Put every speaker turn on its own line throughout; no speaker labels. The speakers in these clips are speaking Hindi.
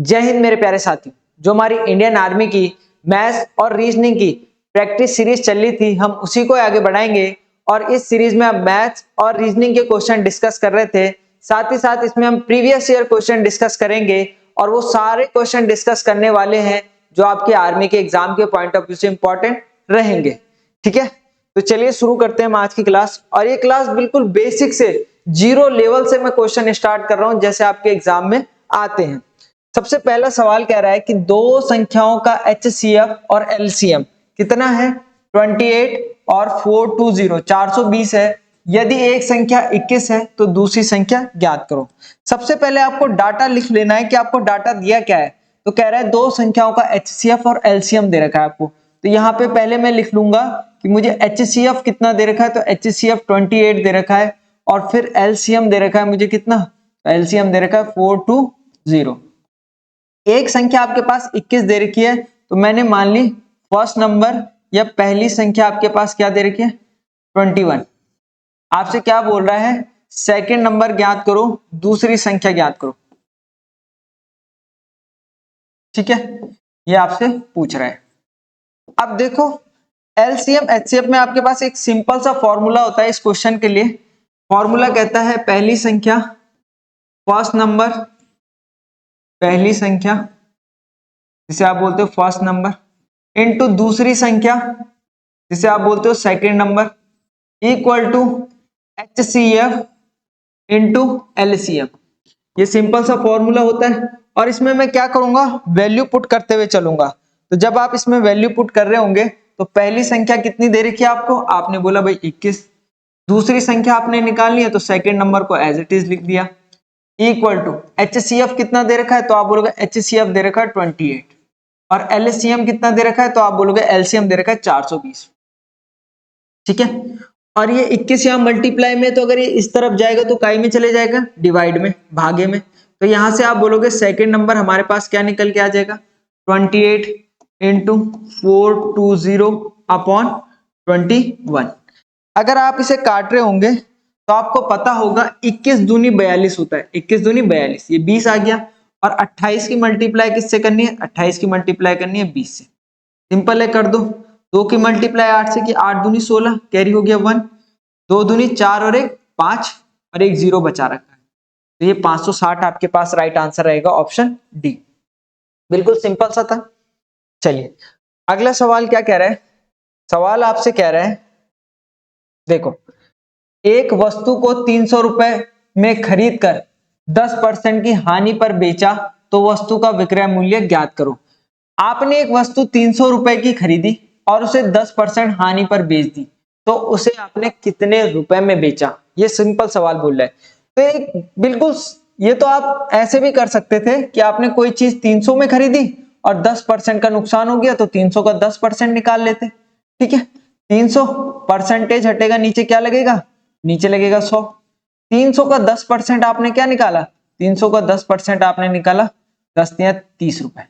जय हिंद मेरे प्यारे साथी। जो हमारी इंडियन आर्मी की मैथ्स और रीजनिंग की प्रैक्टिस सीरीज चल रही थी, हम उसी को आगे बढ़ाएंगे और इस सीरीज में हम मैथ्स और रीजनिंग के क्वेश्चन डिस्कस कर रहे थे। साथ ही साथ इसमें हम प्रीवियस ईयर क्वेश्चन डिस्कस करेंगे और वो सारे क्वेश्चन डिस्कस करने वाले हैं जो आपके आर्मी के एग्जाम के पॉइंट ऑफ व्यू से इंपॉर्टेंट रहेंगे। ठीक है, तो चलिए शुरू करते हैं आज की क्लास। और ये क्लास बिल्कुल बेसिक से जीरो लेवल से मैं क्वेश्चन स्टार्ट कर रहा हूं जैसे आपके एग्जाम में आते हैं। सबसे पहला सवाल कह रहा है कि दो संख्याओं का HCF और LCM कितना है? 28 और 420 420 है। यदि एक संख्या 21 है तो दूसरी संख्या ज्ञात करो। सबसे पहले आपको डाटा लिख लेना है कि आपको डाटा दिया क्या है। तो कह रहा है दो संख्याओं का HCF और LCM दे रखा है आपको। तो यहाँ पे पहले मैं लिख लूंगा कि मुझे HCF कितना दे रखा है, तो HCF 28 दे रखा है और फिर LCM दे रखा है मुझे कितना, LCM दे रखा है 420। एक संख्या आपके पास 21 दे रखी है तो मैंने मान ली फर्स्ट नंबर या पहली संख्या आपके पास क्या दे रखी है 21। आपसे क्या बोल रहा है, सेकंड नंबर ज्ञात करो, दूसरी संख्या ज्ञात करो। ठीक है, ये आपसे पूछ रहा है। अब देखो LCM HCF में आपके पास एक सिंपल सा फॉर्मूला होता है इस क्वेश्चन के लिए। फॉर्मूला कहता है पहली संख्या फर्स्ट नंबर, पहली संख्या जिसे आप बोलते हो फर्स्ट नंबर, इनटू दूसरी संख्या जिसे आप बोलते हो second number, equal to HCF into LCM। ये सिंपल सा फॉर्मूला होता है और इसमें मैं क्या करूंगा, वैल्यू पुट करते हुए चलूंगा। तो जब आप इसमें वैल्यू पुट कर रहे होंगे तो पहली संख्या कितनी दे रखी है आपको, आपने बोला भाई 21। दूसरी संख्या आपने निकालनी है तो सेकंड नंबर को एज इट इज लिख दिया, इक्वल टू HCF कितना दे रखा है, तो आप बोलोगे HCF दे रखा है 28 और LCM कितना दे रखा है, तो आप बोलोगे LCM दे रखा है 420। ठीक है, और ये 21 यहाँ मल्टीप्लाई में, तो अगर ये इस तरफ जाएगा तो काई में चले जाएगा, डिवाइड में, भागे में। तो यहां से आप बोलोगे सेकंड नंबर हमारे पास क्या निकल के आ जाएगा, 28 इंटू 420 अपॉन 21। अगर आप इसे काट रहे होंगे तो आपको पता होगा 21 दूनी 42 होता है, 21 दूनी 42, ये 20 आ गया। और 28 की मल्टीप्लाई किससे करनी है, 28 की मल्टीप्लाई करनी है 20 से। सिंपल है, कर दो। 2 की मल्टीप्लाई 8 से की, 8 दूनी 16, कैरी हो गया 1, 2 दूनी 4 और 1 5 और एक 0 बचा रखा है। तो ये 560 आपके पास राइट आंसर रहेगा, ऑप्शन डी। बिल्कुल सिंपल सा था। चलिए अगला सवाल क्या कह रहा है, सवाल आपसे कह रहा है देखो, एक वस्तु को 300 रुपए में खरीद कर 10% की हानि पर बेचा तो वस्तु का विक्रय मूल्य ज्ञात करो। आपने एक वस्तु 300 रुपए की खरीदी और उसे 10% हानि पर बेच दी, तो उसे आपने कितने रुपए में बेचा? ये सिंपल सवाल बोल रहा है। तो एक बिल्कुल, ये तो आप ऐसे भी कर सकते थे कि आपने कोई चीज 300 में खरीदी और 10% का नुकसान हो गया तो 300 का 10% निकाल लेते। ठीक है, 300 परसेंटेज हटेगा, नीचे क्या लगेगा, नीचे लगेगा 100। 300 का 10% आपने क्या निकाला, 300 का 10% आपने निकाला 10 या 30 रुपए।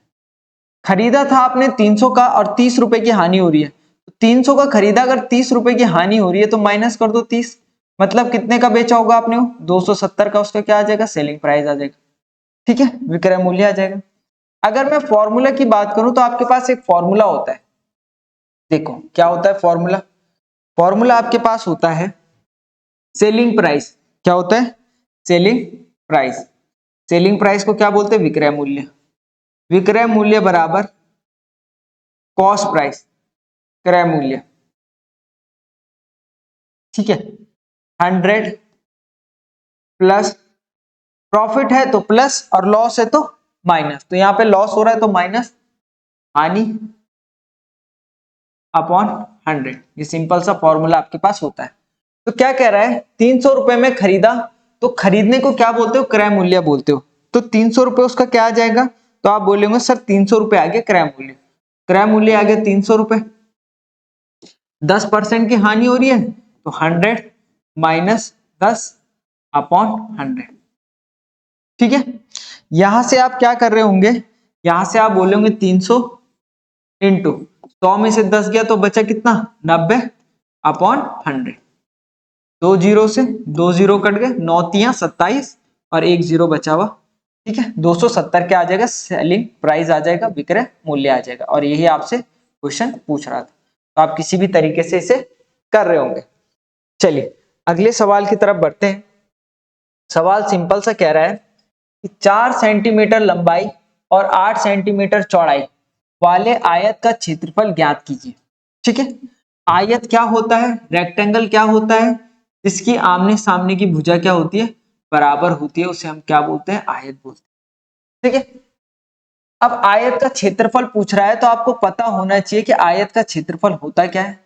खरीदा था आपने 300 का और 30 रुपए की हानि हो रही है, तो 300 का खरीदा, अगर 30 रुपए की हानि हो रही है तो माइनस कर दो 30, मतलब कितने का बेचा होगा आपने, 270 का, उसका क्या आ जाएगा, सेलिंग प्राइस आ जाएगा। ठीक है, विक्रय मूल्य आ जाएगा। अगर मैं फॉर्मूला की बात करूं तो आपके पास एक फॉर्मूला होता है। देखो क्या होता है फॉर्मूला, फॉर्मूला आपके पास होता है सेलिंग प्राइस। क्या होता है, सेलिंग प्राइस। सेलिंग प्राइस को क्या बोलते हैं, विक्रय मूल्य। विक्रय मूल्य बराबर कॉस्ट प्राइस, क्रय मूल्य। ठीक है, 100 प्लस प्रॉफिट है तो प्लस और लॉस है तो माइनस। तो यहां पे लॉस हो रहा है तो माइनस हानि अपॉन 100। ये सिंपल सा फॉर्मूला आपके पास होता है। तो क्या कह रहा है, 300 रुपए में खरीदा, तो खरीदने को क्या बोलते हो, क्रय मूल्य बोलते हो। तो 300 रुपए उसका क्या आ जाएगा, तो आप बोलेंगे सर 300 रुपए आ गया क्रय मूल्य। क्रय मूल्य आ गया 300 रुपए, 10% की हानि हो रही है तो 100 माइनस 10 अपॉन 100। ठीक है, यहां से आप क्या कर रहे होंगे, यहां से आप बोलेंगे 300 इंटू 100 में से 10 गया तो बचा कितना, 90 अपॉन 100। 2 जीरो से 2 जीरो कट गए, 9 तिया 27 और एक जीरो बचा हुआ ठीक है, 270 क्या आ जाएगा, सेलिंग प्राइस आ जाएगा, विक्रय मूल्य आ जाएगा। और यही आपसे क्वेश्चन पूछ रहा था, तो आप किसी भी तरीके से इसे कर रहे होंगे। चलिए अगले सवाल की तरफ बढ़ते हैं। सवाल सिंपल सा कह रहा है कि 4 सेंटीमीटर लंबाई और 8 सेंटीमीटर चौड़ाई वाले आयत का क्षेत्रफल ज्ञात कीजिए। ठीक है, आयत क्या होता है, रेक्टेंगल क्या होता है, जिसकी आमने सामने की भुजा क्या होती है, बराबर होती है, उसे हम क्या बोलते हैं, आयत बोलते हैं। ठीक है, अब आयत का क्षेत्रफल पूछ रहा है तो आपको पता होना चाहिए कि आयत का क्षेत्रफल होता क्या है।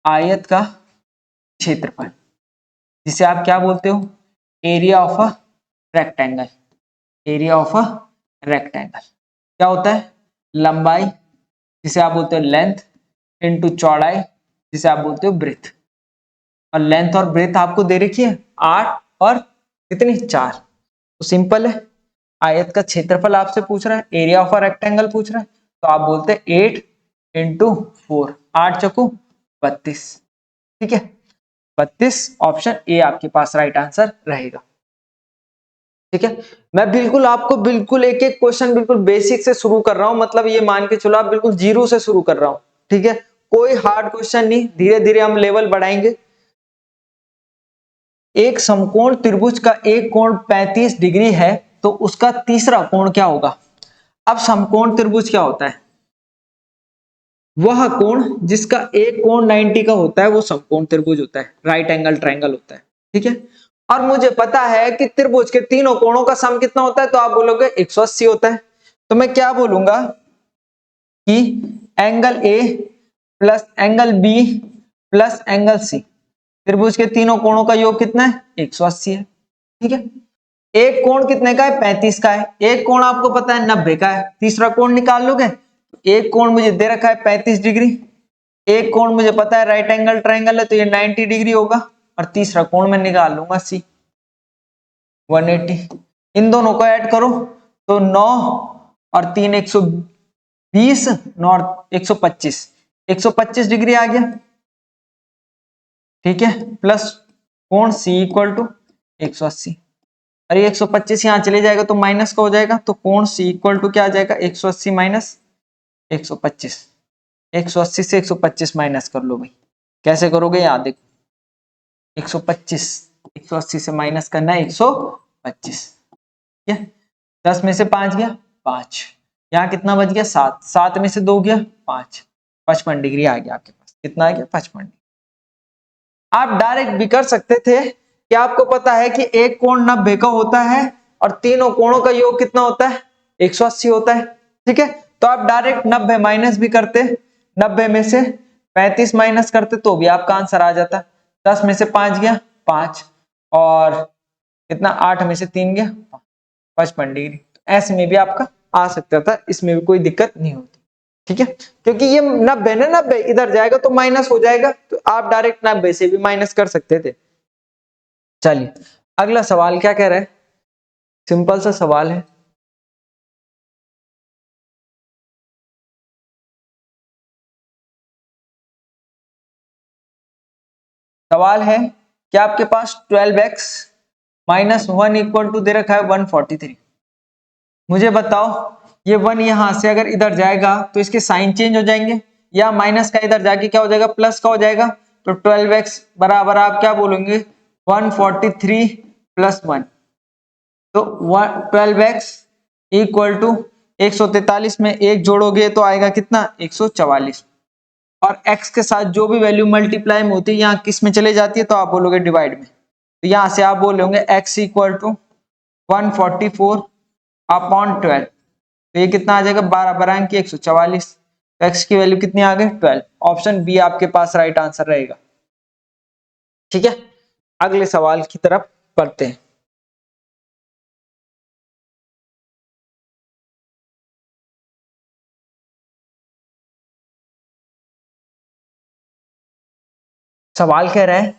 आयत का क्षेत्रफल जिसे आप क्या बोलते हो, area of a rectangle. Area of a rectangle क्या होता है, लंबाई जिसे आप बोलते हो लेंथ इनटू चौड़ाई जिसे आप बोलते हो ब्रेथ। और लेंथ और ब्रेथ आपको दे रखी है 8 और कितनी 4, तो सिंपल है। आयत का क्षेत्रफल आपसे पूछ रहा है, एरिया ऑफ अ रेक्टेंगल पूछ रहा है, तो आप बोलते हैं 8 इंटू 4, 8 चौको 32। ठीक है, 32 ऑप्शन ए आपके पास राइट आंसर रहेगा। ठीक है, मैं बिल्कुल आपको बिल्कुल एक एक क्वेश्चन बिल्कुल बेसिक से शुरू कर रहा हूं, मतलब ये मान के चलो आप बिल्कुल जीरो से शुरू कर रहा हूं। ठीक है, कोई हार्ड क्वेश्चन नहीं, धीरे धीरे हम लेवल बढ़ाएंगे। एक समकोण त्रिभुज का एक कोण 35 डिग्री है तो उसका तीसरा कोण क्या होगा। अब समकोण त्रिभुज क्या होता है, वह कोण जिसका एक कोण 90 का होता है वो समकोण त्रिभुज होता है, राइट एंगल ट्रायंगल होता है। ठीक है, और मुझे पता है कि त्रिभुज के तीनों कोणों का सम कितना होता है, तो आप बोलोगे 180 होता है। तो मैं क्या बोलूंगा कि angle A plus angle B plus angle C, त्रिभुज के तीनों कोणों का योग कितना है, 180 है। ठीक है, एक कोण कितने का है, 35 का है, एक कोण आपको पता है 90 का है, तीसरा कोण निकाल लोगे। एक कोण मुझे दे रखा है 35 डिग्री, एक कोण मुझे पता है राइट एंगल ट्रायंगल है तो ये 90 डिग्री होगा, और तीसरा कोण मैं निकाल लूंगा सी 180। इन दोनों को ऐड करो तो 9 और 3 120, 9 और 125, 125 डिग्री आ गया। ठीक है, प्लस कोण सी इक्वल टू 180, अरे 125 यहाँ चले जाएगा तो माइनस का हो जाएगा, तो कोण सी इक्वल टू क्या आ जाएगा, 180 माइनस 125। 180 से 125 माइनस कर लो भाई, कैसे करोगे, याद देखो 125, 180 से माइनस करना है 125। ठीक है, 10 में से 5 गया 5, यहाँ कितना बच गया 7, 7 में से 2 गया 5, 55 डिग्री आ गया आपके पास, कितना आ गया 55 डिग्री। आप डायरेक्ट भी कर सकते थे कि आपको पता है कि एक कोण 90 का होता है और तीनों कोणों का योग कितना होता है, 180 होता है। ठीक है, तो आप डायरेक्ट 90 माइनस भी करते, 90 में से 35 माइनस करते तो भी आपका आंसर आ जाता। 10 में से 5 गया 5, और कितना 8 में से 3 गया 55 डिग्री। ऐसे में भी आपका आ सकता था, इसमें भी कोई दिक्कत नहीं होती। ठीक है, क्योंकि ये 90 ना 90 इधर जाएगा तो माइनस हो जाएगा, तो आप डायरेक्ट 90 से भी माइनस कर सकते थे। चलिए अगला सवाल क्या कह रहा है, सिंपल सा सवाल है। सवाल है कि आपके पास 12x माइनस 1 इक्वल टू दे रखा है 143। मुझे बताओ ये 1 यहां से अगर इधर जाएगा तो इसके साइन चेंज हो जाएंगे, या माइनस का इधर जाके क्या हो जाएगा, प्लस का हो जाएगा। तो 12x बराबर आप क्या बोलेंगे, 143 प्लस 1, तो 12x इक्वल टू 143 में एक जोड़ोगे तो आएगा कितना 144, और x के साथ जो भी वैल्यू मल्टीप्लाई में होती है यहाँ किस में चले जाती है, तो आप बोलोगे डिवाइड में। तो यहाँ से आप बोलोगे x इक्वल टू 144 अपॉन 12, तो ये कितना आ जाएगा 12 बराबर की 144, तो x की वैल्यू कितनी आ गई 12। ऑप्शन बी आपके पास राइट आंसर रहेगा। ठीक है, अगले सवाल की तरफ बढ़ते हैं। सवाल कह रहा है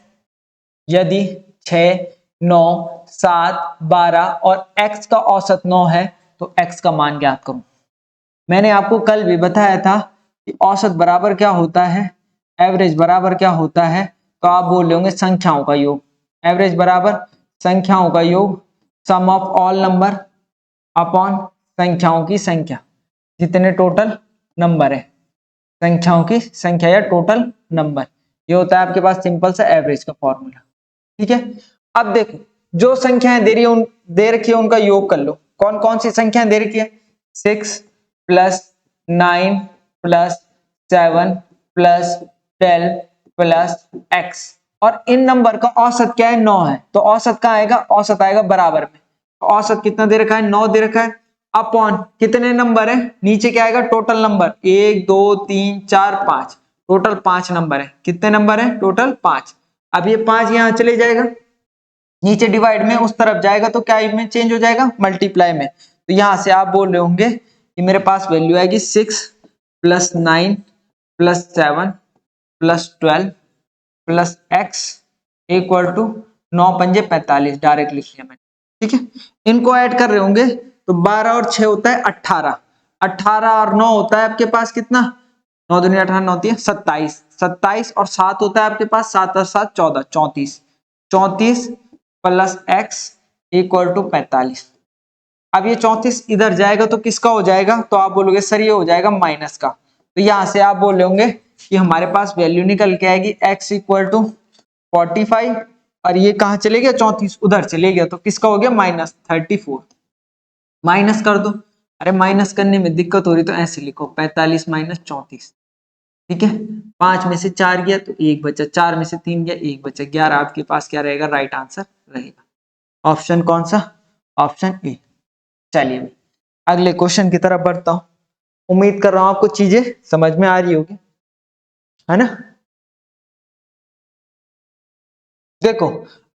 यदि 6, 9, 7, 12 और x का औसत 9 है तो x का मान ज्ञात करो। मैंने आपको कल भी बताया था कि औसत बराबर क्या होता है, एवरेज बराबर क्या होता है, तो आप बोल होंगे संख्याओं का योग। एवरेज बराबर संख्याओं का योग, सम ऑफ ऑल नंबर अपॉन संख्याओं की संख्या, जितने टोटल नंबर है, संख्याओं की संख्या या टोटल नंबर, ये होता है आपके पास सिंपल सा एवरेज का फॉर्मूला। ठीक है, अब देखो जो संख्याएं दे रखी है उनका योग कर लो। कौन कौन सी संख्याएं दे रखी है? 6 plus 9 plus 7 plus 12 plus x, और इन नंबर का औसत क्या है? 9 है। तो औसत कहाँ आएगा? औसत आएगा बराबर में। औसत कितना दे रखा है? 9 दे रखा है। अपॉन कितने नंबर है? नीचे क्या आएगा? टोटल नंबर, 1 2 3 4 5, टोटल 5 नंबर है। कितने नंबर है? टोटल 5। अब ये 5 यहाँ चले जाएगा, नीचे डिवाइड में उस तरफ जाएगा तो क्या में चेंज हो जाएगा? मल्टीप्लाई में। तो यहां से आप बोल रहे होंगे कि मेरे पास वैल्यू आएगी 6 plus 9 plus 7 plus 12 plus x equal to 9 पंजे 45, डायरेक्ट लिख लिया मैंने। ठीक है, इनको ऐड कर रहे होंगे तो 12 और 6 होता है 18, 18 और 9 होता है आपके पास कितना? 9 दूनी 18, 9 तीन 27, 27 और 7 होता है आपके पास 7 और 7 14, 34, 34 प्लस x इक्वल टू 45। अब ये 34 इधर जाएगा तो किसका हो जाएगा? तो आप बोलोगे सर ये हो जाएगा माइनस का। तो यहां से आप बोल रहे होंगे कि हमारे पास वैल्यू निकल के आएगी x इक्वल टू 45, और ये कहां चले गया? 34 उधर चले गया, तो किसका हो गया? माइनस 34। माइनस कर दो। अरे माइनस करने में दिक्कत हो रही तो ऐसे लिखो 45 माइनस 34। ठीक है, 5 में से 4 गया तो 1 बचा, 4 में से 3 गया 1 बचा, 11 आपके पास क्या रहेगा? राइट आंसर रहेगा। ऑप्शन कौन सा? Option A. चलिए अगले क्वेश्चन की तरफ बढ़ता हूं। उम्मीद कर रहा हूं आपको चीजें समझ में आ रही होगी, है ना? देखो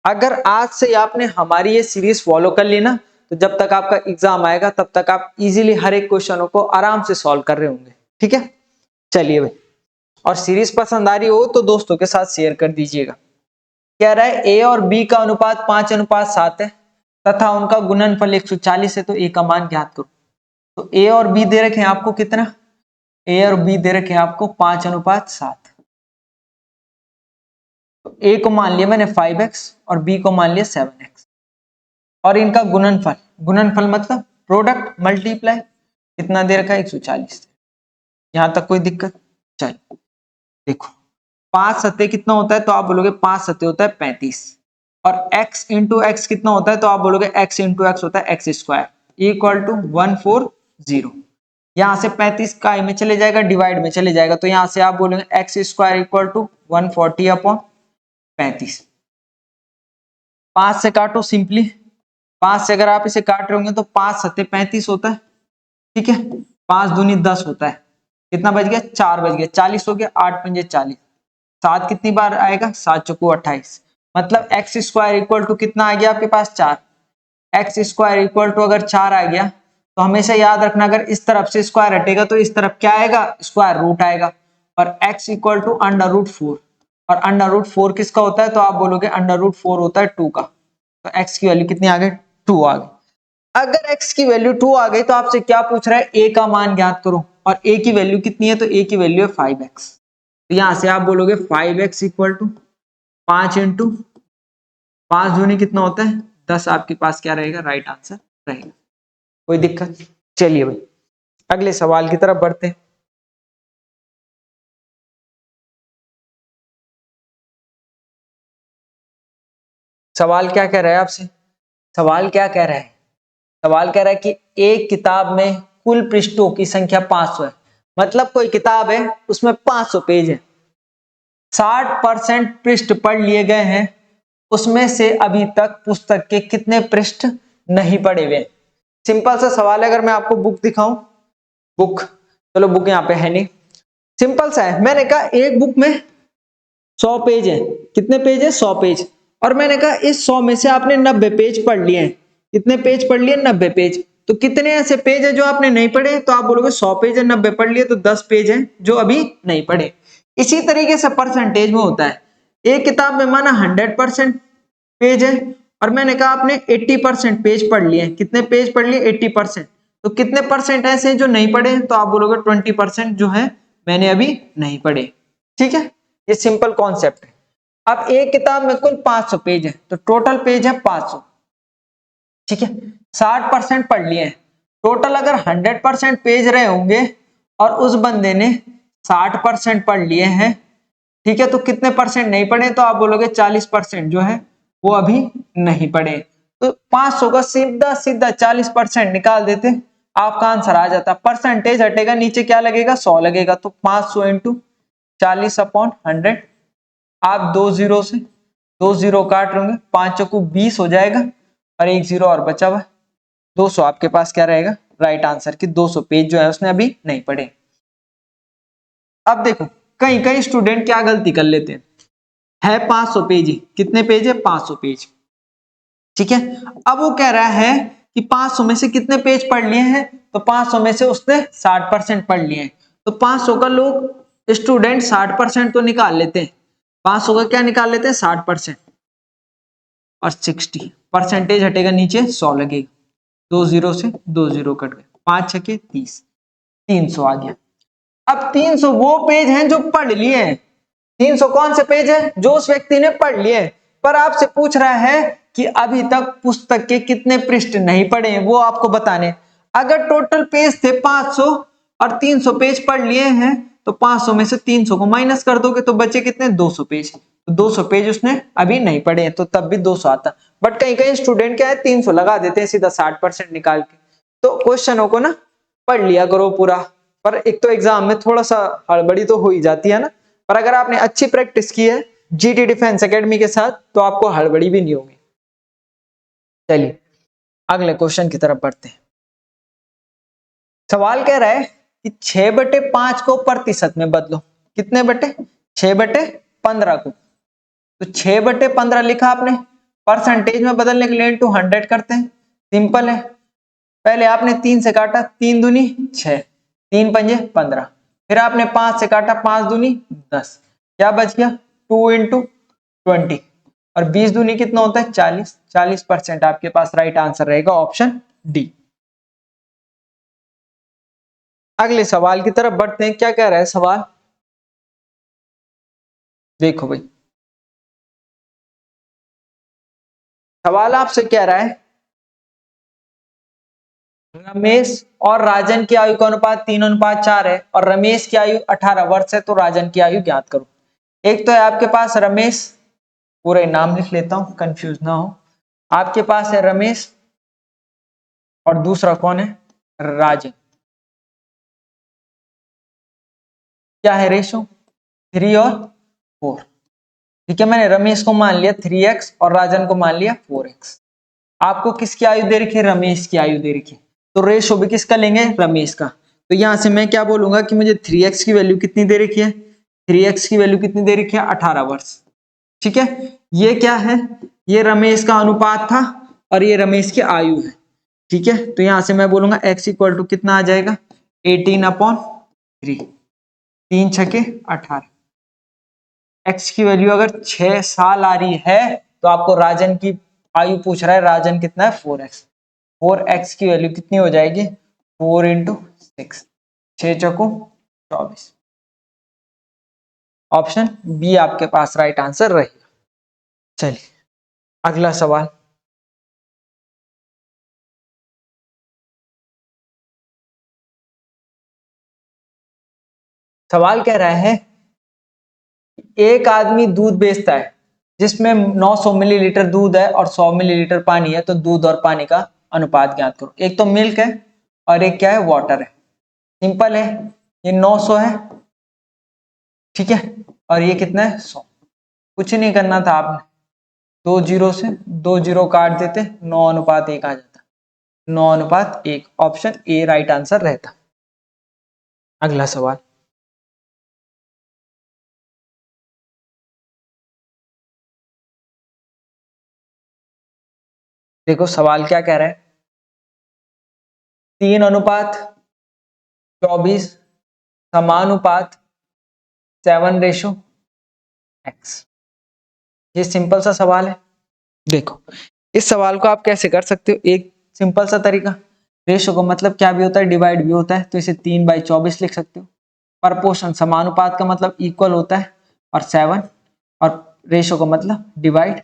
अगर आज से आपने हमारी ये सीरीज फॉलो कर ली ना, तो जब तक आपका एग्जाम आएगा तब तक आप इजीली हर एक क्वेश्चनों को आराम से सॉल्व कर रहे होंगे। ठीक है, चलिए भाई, और सीरीज पसंद आ रही हो तो दोस्तों के साथ शेयर कर दीजिएगा। कह रहा है ए और बी का अनुपात 5:7 है तथा उनका गुणनफल 140 है, तो ए का मान ज्ञात करो। तो ए और बी दे रखे हैं आपको कितना? ए और बी दे रखे हैं आपको 5:7। तो ए को मान लिया मैंने 5x और बी को मान लिया 7x, और इनका गुणनफल, गुणनफल मतलब प्रोडक्ट मल्टीप्लाई, कितना दे रखा है? 140। यहां तक कोई दिक्कत? चलिए देखो 5 सत्ते कितना होता है? तो आप बोलोगे 5 सत्ते होता है 35, और x इंटू एक्स कितना होता है? तो आप बोलोगे x इंटू एक्स होता है एक्स स्क्वायर इक्वल टू 140। यहां से 35 का में चले जाएगा, डिवाइड में चले जाएगा, तो यहां से आप बोलेंगे x square equal to 140 upon 35। 5 से काटो सिंपली, 5 से अगर आप इसे काट रहे होंगे तो 5 सत्ते 35 होता है। ठीक है, 5 दूनी 10 होता है, कितना बच गया? 4 बच गया, 40 हो गया, 8 पंजे 40, 7 कितनी बार आएगा? 7 चौको 28, मतलब एक्स स्क्वायर इक्वल टू कितना आ गया आपके पास? 4। एक्स स्क्वायर इक्वल टू अगर 4 आ गया तो हमेशा याद रखना, अगर इस तरफ से स्क्वायर हटेगा तो इस तरफ क्या आएगा? स्क्वायर रूट आएगा। और x इक्वल टू √4, और √4 किसका होता है? तो आप बोलोगे √4 होता है 2 का। तो x की वैल्यू कितनी आ गई? 2 आ गई। अगर x की वैल्यू 2 आ गई तो आपसे क्या पूछ रहा है? a का मान ज्ञात करो, और a की वैल्यू कितनी है? तो a की वैल्यू है 5x। तो यहां से आप बोलोगे 5x इक्वल टू 5 इंटू 5 दूनी कितना होता है? 10। आपके पास क्या रहेगा? राइट आंसर रहेगा। कोई दिक्कत? चलिए भाई अगले सवाल की तरफ बढ़ते हैं। सवाल क्या कह रहा है आपसे? सवाल क्या कह रहा है? सवाल कह रहा है कि एक किताब में कुल पृष्ठों की संख्या 500 है। मतलब कोई किताब है उसमें 500 पेज है, 60% पृष्ठ पढ़ लिए गए हैं, उसमें से अभी तक पुस्तक के कितने पृष्ठ नहीं पढ़े हुए? सिंपल सा सवाल है। अगर मैं आपको बुक दिखाऊं, बुक, चलो बुक यहाँ पे है नहीं, सिंपल सा है। मैंने कहा एक बुक में 100 पेज है, कितने पेज है? 100 पेज, और मैंने कहा इस 100 में से आपने 90 पेज पढ़ लिए हैं। कितने पेज पढ़ लिए? 90 पेज। तो कितने ऐसे पेज है जो आपने नहीं पढ़े? तो आप बोलोगे 100 पेज है, 90 पढ़ लिए, तो 10 पेज है जो अभी नहीं पढ़े। इसी तरीके से परसेंटेज में होता है। एक किताब में माना 100% पेज है, और मैंने कहा आपने 80% पेज पढ़ लिए। कितने पेज पढ़ लिए? 80%। तो कितने परसेंट ऐसे हैं जो नहीं पढ़े? तो आप बोलोगे 20% जो है मैंने अभी नहीं पढ़े। ठीक है, ये सिंपल कॉन्सेप्ट है। अब एक किताब में कुल 500 पेज है, तो टोटल पेज है 500। ठीक है, 60% पढ़ लिए हैं, टोटल अगर 100% पेज रहे होंगे और उस बंदे ने 60% पढ़ लिए हैं, ठीक है, तो कितने परसेंट नहीं पढ़े? तो आप बोलोगे 40% जो है वो अभी नहीं पढ़े। तो 500 का सीधा सीधा 40% निकाल देते, आपका आंसर आ जाता। परसेंटेज हटेगा, नीचे क्या लगेगा? 100 लगेगा। तो 500 इंटू 40/100, आप 2 जीरो से 2 जीरो काट लोगे, 5 चौको 20 हो जाएगा और 1 जीरो और बचा हुआ 200। आपके पास क्या रहेगा? राइट आंसर की 200 पेज जो है उसने अभी नहीं पढ़े। अब देखो कई कई स्टूडेंट क्या गलती कर लेते हैं, है 500 पेज ही। कितने पेज है? 500 पेज, ठीक है। अब वो कह रहा है कि 500 में से कितने पेज पढ़ लिए हैं? तो 500 में से उसने 60% पढ़ लिए हैं। तो 500 का लोग स्टूडेंट 60% तो निकाल लेते हैं। 500 का क्या निकाल लेते हैं? 60% और 60 परसेंटेज हटेगा, नीचे 100 लगेगा। 2 जीरो से 2 जीरो कट गए, 5 छके 30, 300 आ गया। अब 300 वो पेज हैं जो पढ़ लिए हैं। 300 कौन से पेज है? जो उस व्यक्ति ने पढ़ लिए। पर आपसे पूछ रहा है कि अभी तक पुस्तक के कितने पृष्ठ नहीं पढ़े हैं, वो आपको बताने। अगर टोटल पेज थे 500 और 300 पेज पढ़ लिए हैं, तो 500 में से 300 को माइनस कर दोगे तो बचे कितने? 200 पेज। तो 200 पेज उसने अभी नहीं पढ़े हैं, तो तब भी 200 आता। बट कहीं कहीं स्टूडेंट क्या है, 300 लगा देते हैं सीधा 60% निकाल के। तो क्वेश्चनों को ना पढ़ लिया करो पूरा। पर एक तो एग्जाम में थोड़ा सा हड़बड़ी तो हो ही जाती है ना, पर अगर आपने अच्छी प्रैक्टिस की है जीटी डिफेंस एकेडमी के साथ, तो आपको हड़बड़ी भी नहीं होगी। चलिए अगले क्वेश्चन की तरफ बढ़ते हैं। सवाल कह रहा है कि 6/5 को प्रतिशत में बदलो। कितने बटे? 6/15 को। तो 6/15 लिखा आपने, परसेंटेज में बदलने के लिए इंटू 100 करते हैं। सिंपल है। पहले आपने 3 से काटा, 3 दूनी 6, 3 पंजे 15। फिर आपने 5 से काटा, 5 दूनी 10। क्या बच गया? 2 इंटू 20 और 20 दूनी कितना होता है? 40। 40% आपके पास राइट आंसर रहेगा ऑप्शन डी। अगले सवाल की तरफ बढ़ते हैं। क्या कह रहा है सवाल? देखो भाई, सवाल आपसे कह रहा है रमेश और राजन की आयु का अनुपात 3:4 है और रमेश की आयु 18 वर्ष है, तो राजन की आयु ज्ञात करो। एक तो है आपके पास रमेश, पूरे नाम लिख लेता हूं कंफ्यूज ना हो। आपके पास है रमेश और दूसरा कौन है? राजन। क्या है रेशो? 3 और 4। ठीक है, मैंने रमेश को मान लिया 3x और राजन को मान लिया 4x। आपको किसकी आयु दे रखी है? रमेश की आयु दे रखी है। तो रेशो भी किसका लेंगे? रमेश का। तो यहां से मैं क्या बोलूंगा कि मुझे 3x की वैल्यू कितनी दे रखी है? 3x की वैल्यू कितनी दे रखी है? 18 वर्ष। ठीक है, ये क्या है? ये रमेश का अनुपात था और ये रमेश की आयु है। ठीक है, तो यहां से मैं बोलूंगा x इक्वल टू कितना आ जाएगा? 18/3। 3 छके 18। x की वैल्यू अगर 6 साल आ रही है, तो आपको राजन की आयु पूछ रहा है। राजन कितना है? 4x। 4x की वैल्यू कितनी हो जाएगी? 4 इंटू 6, 6 चौको 24। ऑप्शन बी आपके पास राइट आंसर रहेगा। चलिए अगला सवाल। सवाल कह रहा है एक आदमी दूध बेचता है जिसमें 900 मिलीलीटर दूध है और 100 मिलीलीटर पानी है, तो दूध और पानी का अनुपात ज्ञात करो। एक तो मिल्क है और एक क्या है? वाटर है। सिंपल है, ये 900 है, ठीक है, और ये कितना है? 100। कुछ नहीं करना था आपने, 2 जीरो से 2 जीरो काट देते, 9:1 आ जाता। 9:1, ऑप्शन ए राइट आंसर रहता। अगला सवाल। देखो सवाल क्या कह रहा है, 3:24 समानुपात 7:x। ये सिंपल सा सवाल है। देखो इस सवाल को आप कैसे कर सकते हो? एक सिंपल सा तरीका, रेशो का मतलब क्या भी होता है? डिवाइड भी होता है। तो इसे 3/24 लिख सकते हो। प्रपोर्शन समानुपात का मतलब इक्वल होता है, और 7, और रेशो का मतलब डिवाइड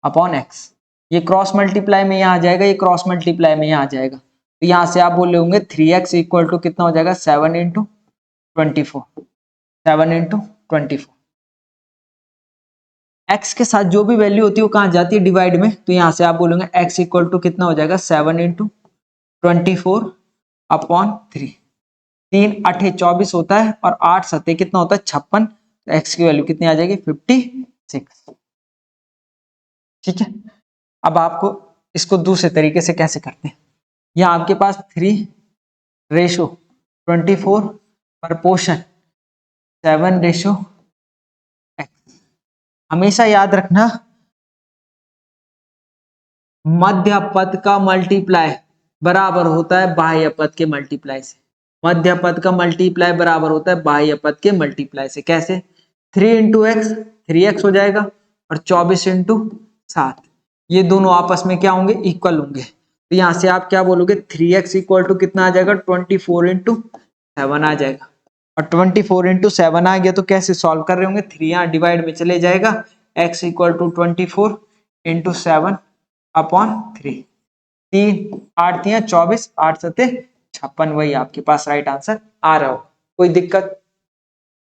अपॉन x। ये क्रॉस मल्टीप्लाई में यहाँ आ जाएगा, ये क्रॉस मल्टीप्लाई में यहाँ आ जाएगा। तो यहाँ से आप बोले होंगे 3x इक्वल टू कितना हो जाएगा 7 इंटू 24, 7 इंटू 24। x के साथ जो भी वैल्यू होती है वो कहाँ जाती है डिवाइड में, तो यहाँ से आप बोलेंगे x इक्वल टू कितना हो जाएगा 7 इंटू 24 अपॉन 3। 3 8 24 होता है और 8 7 कितना होता है 56, तो x की वैल्यू कितनी आ जाएगी 56। ठीक है, अब आपको इसको दूसरे तरीके से कैसे करते हैं, यहाँ आपके पास 3:24 प्रपोर्शन 7:x। हमेशा याद रखना मध्य पद का मल्टीप्लाई बराबर होता है बाह्य पद के मल्टीप्लाई से। मध्य पद का मल्टीप्लाई बराबर होता है बाह्य पद के मल्टीप्लाई से। कैसे? 3 इंटू एक्स 3x हो जाएगा और 24 इंटू 7 ये दोनों आपस में क्या होंगे इक्वल होंगे। तो यहाँ से आप क्या बोलोगे 3x इक्वल टू कितना आ जाएगा 24 इंटू 7 आ जाएगा। और 24 इंटू 7 आ गया तो कैसे सॉल्व कर रहे होंगे 3 यहाँ डिवाइड में चले जाएगा, x equal to 24 into 7 upon 3। 3 8 3 24 8 7 56, वही आपके पास राइट आंसर आ रहा हो। कोई दिक्कत?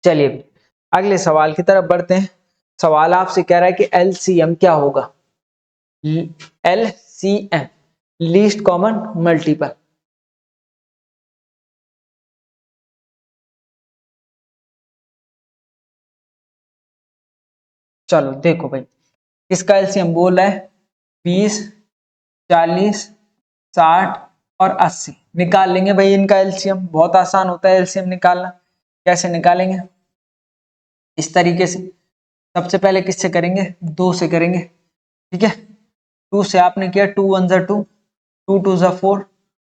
चलिए अगले सवाल की तरफ बढ़ते हैं। सवाल आपसे कह रहा है कि एलसीएम क्या होगा। LCM least common multiple. चलो देखो भाई, इसका एलसीएम बोल रहा है 20 40 60 और 80। निकाल लेंगे भाई इनका एलसीएम, बहुत आसान होता है एलसीएम निकालना। कैसे निकालेंगे? इस तरीके से। सबसे पहले किससे करेंगे 2 से करेंगे। ठीक है, 2 से आपने किया 2 1 जा 2, 2 2 जा 4,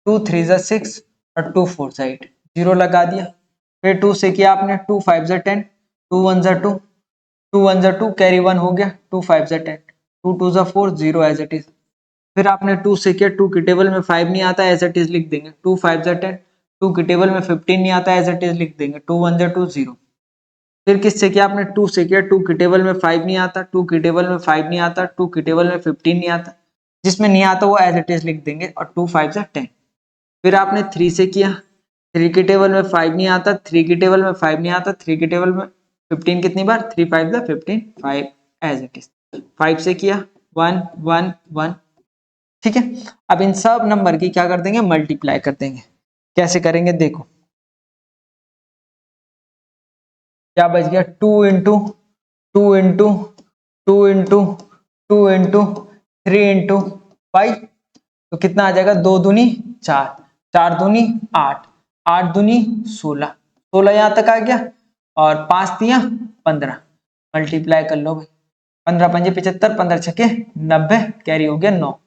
2 3 जा 6 और 2 4 जा 8, 0 लगा दिया। फिर 2 से किया आपने 2 5 जा 10, 2 1 जा 2, 2 1 जा 2 कैरी 1 हो गया, 2 5 जा 10, 2 2 जा 4 0 एज इट इज। फिर आपने 2 से किया 2 की टेबल में 5 नहीं आता एज इट इज लिख देंगे, 2 5 जा 10, 2 की टेबल में 15 नहीं आता एज इट इज लिख देंगे, 2 1 जा 2 0। फिर किससे किया आपने 2 से किया 2 की टेबल में 5 नहीं आता, 2 की टेबल में 5 नहीं आता, 2 की टेबल में 15 नहीं आता, जिसमें नहीं आता वो एज इट इज लिख देंगे और 2 5 जा 10। फिर आपने 3 से किया, 3 की टेबल में 5 नहीं आता, 3 की टेबल में 5 नहीं आता, 3 की टेबल में 15 कितनी बार 3 5 जा 15 5 एज इट इज। 5 से किया 1 1 1। ठीक है, अब इन सब नंबर की क्या कर देंगे मल्टीप्लाई कर देंगे। कैसे करेंगे देखो, क्या बच गया 2 into 2 into 2 into 2 into 3 into 5, तो कितना आ जाएगा 2 दूनी 4, 4 दूनी 8, 8 दूनी 16, 16 यहाँ तक आ गया और 5 तिया 15। मल्टीप्लाई कर लो भाई, 15 पंजे 75, 15 छके 90, कैरी हो गया 9,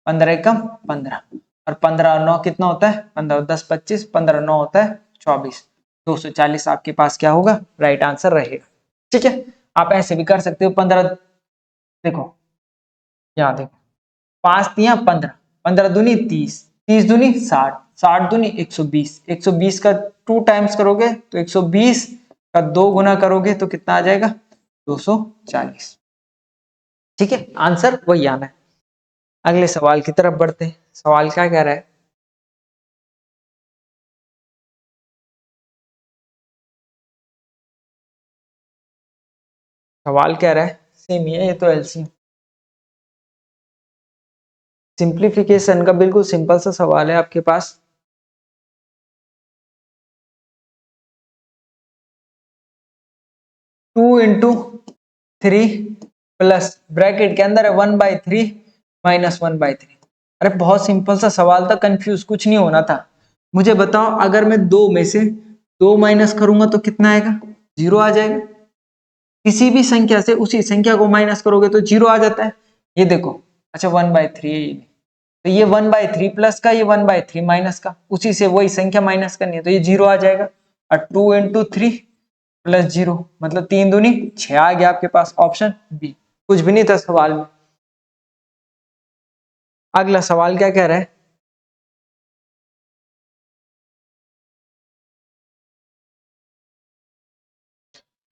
15 एकम 15 और 15 और 9 कितना होता है 15 10 25, 15 9 होता है 24, 240 आपके पास क्या होगा राइट आंसर रहेगा। ठीक है, आप ऐसे भी कर सकते हो 15, देखो यहाँ देखो 5 तिया 15, 15 दूनी 30, 30 दूनी 60, 60 दूनी 120, 120 का 2 टाइम्स करोगे तो 120 का 2 गुना करोगे तो कितना आ जाएगा 240। ठीक है, आंसर वही आना है। अगले सवाल की तरफ बढ़ते हैं। सवाल क्या कह रहा है, सवाल कह रहा है सेम ही है ये तो एलसीएम सिंप्लीफिकेशन का बिल्कुल सिंपल सा सवाल है आपके पास। टू इंटू 3 प्लस ब्रैकेट के अंदर है 1/3 माइनस 1/3। अरे बहुत सिंपल सा सवाल था, कंफ्यूज कुछ नहीं होना था। मुझे बताओ अगर मैं 2 में से 2 माइनस करूंगा तो कितना आएगा 0 आ जाएगा। किसी भी संख्या से उसी संख्या को माइनस करोगे तो 0 आ जाता है। ये देखो, अच्छा 1/3 है ये, तो ये 1/3 प्लस का, ये 1/3 माइनस का, उसी से वही संख्या माइनस करनी है तो ये 0 आ जाएगा। और 2 इंटू 3 प्लस 0 मतलब 3 दूनी 6 आ गया आपके पास ऑप्शन बी। कुछ भी नहीं था सवाल में। अगला सवाल क्या कह रहा है,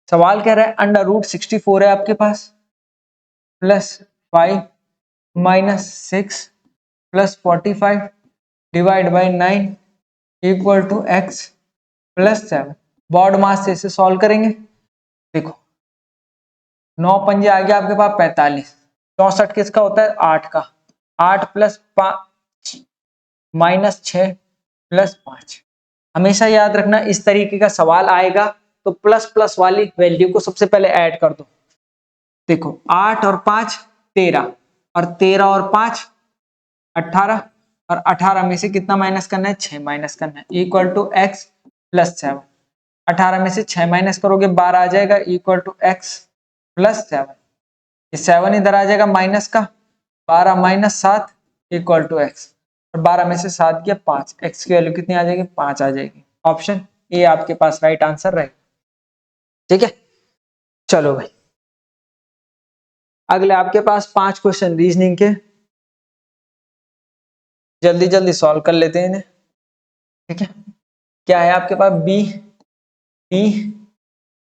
सवाल कह रहा है √64 है आपके पास plus 5 minus 6 plus 45 divide by 9 equal to x plus 7। BODMAS से इसे सॉल्व करेंगे। देखो 9 पंजे आ गया आपके पास 45, 64 किसका होता है 8 का, 8 प्लस 5 माइनस 6 प्लस 5। हमेशा याद रखना इस तरीके का सवाल आएगा तो प्लस प्लस वाली वैल्यू को सबसे पहले ऐड कर दो। देखो 8 और 5 13, और 13 और 5 18, और 18 में से कितना माइनस करना है 6 माइनस करना है, इक्वल टू x प्लस 7। 18 में से 6 माइनस करोगे 12 आ जाएगा, इक्वल टू x प्लस 7। ये 7 इधर आ जाएगा माइनस का, 12 माइनस 7 इक्वल टू x, और 12 में से 7 गया 5, x की वैल्यू कितनी आ जाएगी 5 आ जाएगी। ऑप्शन ए आपके पास राइट आंसर रहेगा। ठीक है, चलो भाई अगले आपके पास 5 क्वेश्चन रीजनिंग के, जल्दी जल्दी सॉल्व कर लेते हैं इन्हें। ठीक है, क्या है आपके पास बी, टी,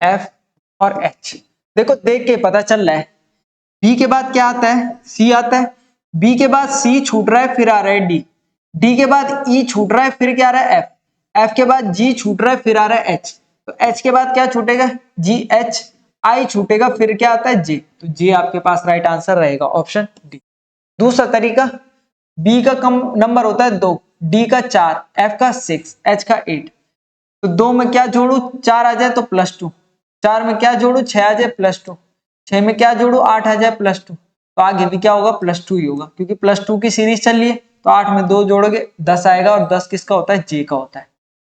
एफ और एच। देखो देख के पता चल रहा है बी के बाद क्या आता है सी आता है, बी के बाद सी छूट रहा है फिर आ रहा है डी, डी के बाद ई छूट रहा है फिर क्या आ रहा है एफ, एफ के बाद जी छूट रहा है फिर आ रहा है एच, तो एच के बाद क्या छूटेगा जी एच, आई छूटेगा फिर क्या आता है जे, तो जे आपके पास राइट आंसर रहेगा ऑप्शन डी। दूसरा तरीका, बी का कम नंबर होता है 2, डी का 4, एफ का 6, एच का 8, तो 2 में क्या जोड़ू 4 आ जाए तो +2, 4 में क्या जोड़ू 6 आ जाए +2, 6 में क्या जोड़ू 8 आ जाए +2, तो आगे भी क्या होगा +2 ही होगा क्योंकि +2 की सीरीज चल रही है, तो 8 में 2 जोड़ोगे 10 आएगा, और 10 किसका होता है जे का होता है।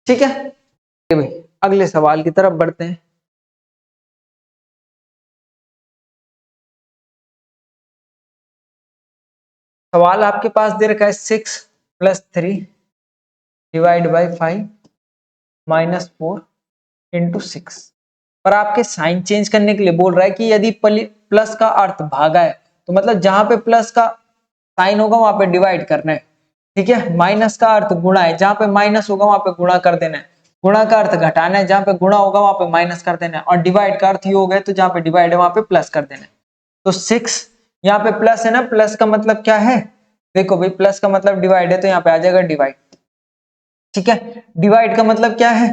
ठीक है भाई, अगले सवाल की तरफ बढ़ते हैं। सवाल आपके पास दे रखा है 6 + 3 डिवाइड बाई 5 -4 इंटू 6, पर आपके साइन चेंज करने के लिए बोल रहा है कि यदि प्लस का अर्थ भागा है तो मतलब जहां पे प्लस का साइन होगा वहां पे डिवाइड करना है। ठीक है, माइनस का अर्थ गुणा है, जहां पे माइनस होगा वहां पे गुणा कर देना है, गुणा का अर्थ घटाना है, जहां पे गुणा होगा वहां पे माइनस कर देना है, और डिवाइड का अर्थ ये हो गया तो जहां पे डिवाइड है वहां पे प्लस कर देना है। तो 6 यहाँ पे प्लस है ना, प्लस का मतलब क्या है, देखो भाई प्लस का मतलब डिवाइड है तो यहाँ पे आ जाएगा डिवाइड। ठीक है, डिवाइड का मतलब क्या है,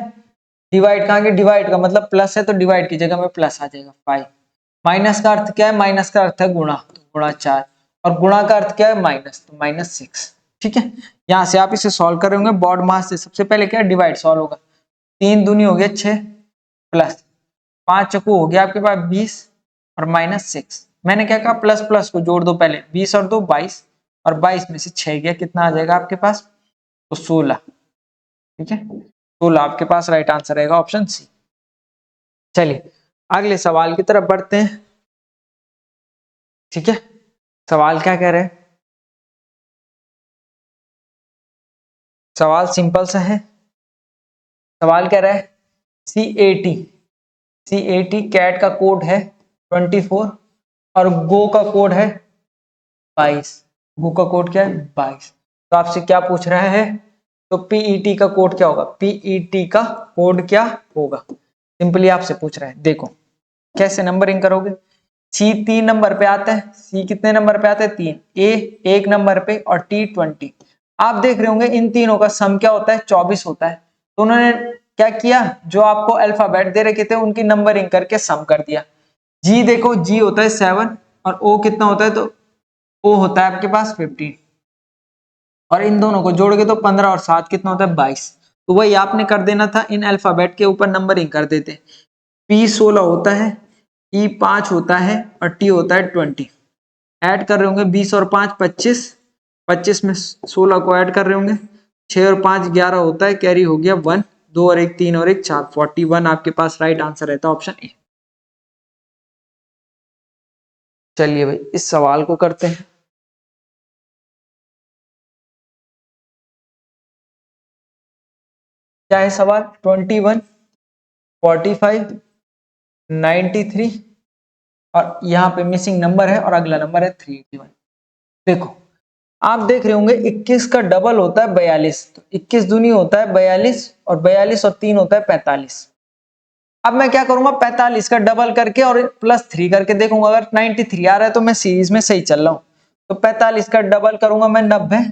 डिवाइड कहाँ के, डिवाइड का मतलब प्लस है तो डिवाइड की जगह में प्लस आ जाएगा 5। माइनस का अर्थ क्या है, माइनस का अर्थ है गुणा, तो गुणा 4, और गुणा का अर्थ क्या है माइनस, तो -6। ठीक है, यहाँ से आप इसे सॉल्व कर रहे होंगे बॉड मास से, सबसे पहले क्या डिवाइड सॉल्व होगा, 3 दूनी हो गया 6 प्लस 5 चक्कू हो गया आपके पास 20 और -6। मैंने क्या कहा प्लस प्लस को जोड़ दो पहले, 20 और 2 22, और 22 में से 6 गया कितना आ जाएगा आपके पास, तो 16। ठीक है, 16 आपके पास राइट आंसर रहेगा ऑप्शन सी। चलिए अगले सवाल की तरफ बढ़ते हैं। ठीक है, सवाल क्या कह रहे हैं, सवाल सिंपल सा है। सवाल कह रहा है CAT, CAT कैट का कोड है 24 और गो का कोड है 22, गो का कोड क्या है 22, तो आपसे क्या पूछ रहा है, तो PET का कोड क्या होगा, PET का कोड क्या होगा, सिंपली आपसे पूछ रहा है। देखो कैसे नंबरिंग करोगे, सी 3 नंबर पे आता है, सी कितने नंबर पे आता है 3, ए 1 नंबर पे, और T 20। आप देख रहे होंगे इन तीनों का सम क्या होता है 24 होता है, तो उन्होंने क्या किया, जो आपको अल्फाबेट दे रखे थे उनकी नंबरिंग करके सम कर दिया। जी देखो जी होता है 7, और ओ कितना होता है, तो ओ होता है आपके पास 15, और इन दोनों को जोड़ के तो 15 और 7 कितना होता है 22, तो वही आपने कर देना था, इन अल्फाबेट के ऊपर नंबरिंग कर देते। P 16 होता है, E 5 होता है, और T होता है 20। ऐड कर रहे होंगे 20 और 5 25, 25 में 16 को ऐड कर रहे होंगे, 6 और 5 11 होता है, कैरी हो गया 1, 2 और 1 3 और 1 4, 41 आपके पास राइट आंसर रहता है ऑप्शन ए। चलिए भाई इस सवाल को करते हैं। क्या है सवाल, 21 45 93, और यहाँ पे मिसिंग नंबर है और अगला नंबर है 381। देखो आप देख रहे होंगे 21 का डबल होता है 42, तो 21 दूनी होता है 42, और 42 और 3 होता है 45। अब मैं क्या करूंगा 45 का डबल करके और +3 करके देखूंगा, अगर 93 आ रहा है तो मैं सीरीज में सही चल रहा हूं, तो 45 का डबल करूंगा मैं 90,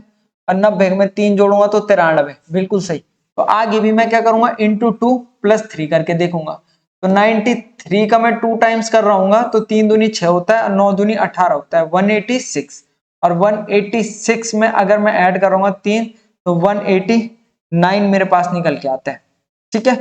और 90 में 3 जोड़ूंगा तो 93, बिल्कुल सही। तो आगे भी मैं क्या करूंगा, इंटू 2 प्लस 3 करके देखूंगा। तो 93 का मैं 2 टाइम्स कर रहा हूँ तो 3 दूनी 6 होता है और 9 दूनी 18 होता है, 186। और 186 में अगर मैं ऐड करूंगा 3 तो 189 मेरे पास निकल के आता है। ठीक है,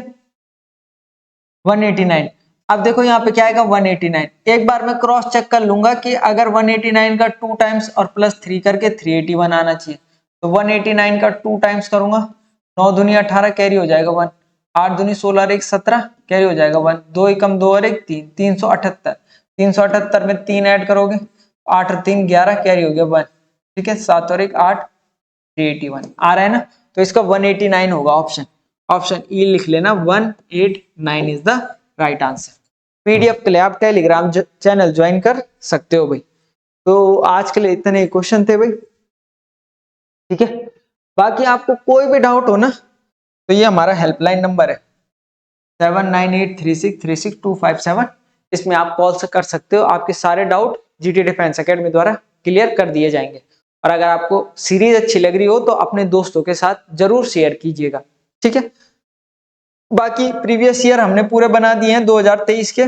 189। अब देखो यहाँ पे क्या आएगा 189। एक बार मैं क्रॉस चेक कर लूंगा कि अगर 189 का 2 टाइम्स और प्लस 3 करके 381 आना चाहिए। तो 189 का 2 टाइम्स करूंगा, 9 दूनी 18 कैरी हो जाएगा 1, 8 दूनी 16 और 1 17 कैरी हो जाएगा 1, 2 एकम 2 और 1 3, 378। 378 में 3 ऐड करोगे, 8 और 3 11 कैरी हो गया 1। ठीक है, 7 और 1 8, 381 आ रहा है ना। तो इसका 189 होगा ऑप्शन, ऑप्शन ई लिख लेना, 189 is the right answer. PDF के लिए आप टेलीग्राम चैनल ज्वाइन कर सकते हो भाई। तो आज के लिए इतने क्वेश्चन थे भाई। ठीक है, बाकी आपको कोई भी डाउट हो ना तो ये हमारा हेल्पलाइन नंबर है 7983636257। इसमें आप कॉल से कर सकते हो, आपके सारे डाउट जीटी डिफेंस एकेडमी द्वारा क्लियर कर दिए जाएंगे। और अगर आपको सीरीज अच्छी लग रही हो तो अपने दोस्तों के साथ जरूर शेयर कीजिएगा। ठीक है, बाकी प्रीवियस ईयर हमने पूरे बना दिए हैं 2023 के,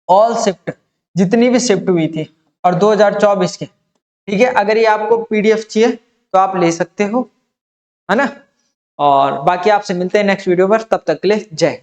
ऑल शिफ्ट जितनी भी शिफ्ट हुई थी, और 2024 के। ठीक है, अगर ये आपको पीडीएफ चाहिए तो आप ले सकते हो, है ना। और बाकी आपसे मिलते हैं नेक्स्ट वीडियो पर, तब तक के लिए जय।